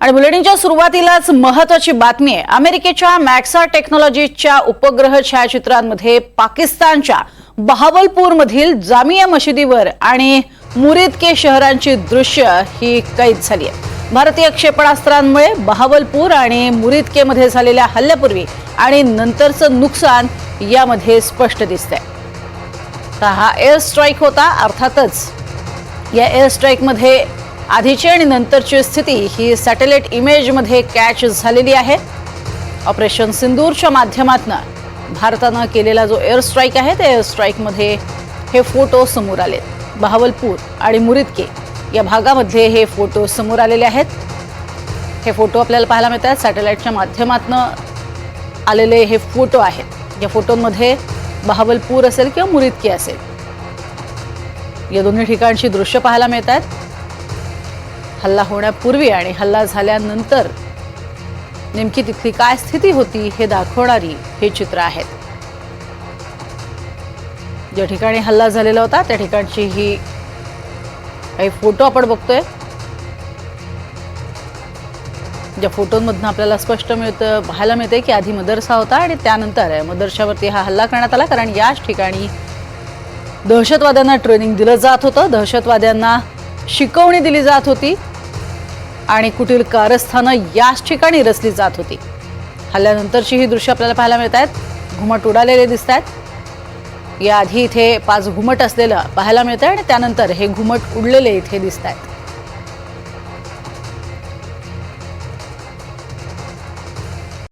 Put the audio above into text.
आणि बुलेटिनच्या सुरुवातीलाच महत्त्वाची बातमी आहे। अमेरिकेच्या मॅक्सा टेक्नॉलॉजीच्या उपग्रह छायाचित्रांमध्ये पाकिस्तानच्या बहावलपूरमधील जामिया मशिदीवर आणि मुरीद के शहरांची दृश्य ही कैद झाली आहे। भारतीय क्षेपणास्त्रांमुळे बहावलपूर आणि मुरीद के मध्ये झालेल्या हल्ल्यापूर्वी आणि नंतरचं नुकसान यामध्ये स्पष्ट दिसतंय। हा एअर स्ट्राइक होता। अर्थातच या एअर स्ट्राइक मध्ये आधीची आणि नंतरची स्थिती ही सॅटेलाइट इमेज मध्ये कॅच झालेली आहे। ऑपरेशन सिंदूरच्या माध्यमातून भारताने केलेला जो एअर स्ट्राइक आहे त्या एअर स्ट्राइक मध्ये हे फोटो समोर आले। बहावलपूर आणि मुरीद के या भागामध्ये हे फोटो समोर आलेले आहेत। हे फोटो आपल्याला पाहायला मिळतात। सॅटेलाइटच्या माध्यमातून आलेले हे फोटो आहेत। या फोटोमध्ये बहावलपूर असेल किंवा मुरीद के असेल या दोन्ही ठिकाणची दृश्य पाहायला मिळतात। हल्ला होण्यापूर्वी आणि हल्ला झाल्यानंतर नेमकी तिथली काय स्थिती होती हे दाखवणारी हे चित्र आहेत। ज्या ठिकाणी हल्ला झालेला होता त्या ठिकाणची ही काही फोटो आपण बघतोय। ज्या फोटोंमधून आपल्याला स्पष्ट पाहायला मिळते की आधी मदरसा होता आणि त्यानंतर मदरशावरती हा हल्ला करण्यात आला, कारण याच ठिकाणी दहशतवाद्यांना ट्रेनिंग दिलं जात होतं, दहशतवाद्यांना शिकवणी दिली जात होती आणि कुटील कारस्थानं याच ठिकाणी रचली जात होती। हल्ल्यानंतरची ही दृश्य आपल्याला पाहायला मिळतात। घुमट उडालेले दिसत आहेत। याआधी इथे 5 घुमट असलेलं पाहायला मिळतंय आणि त्यानंतर हे घुमट उडलेले इथे दिसत आहेत।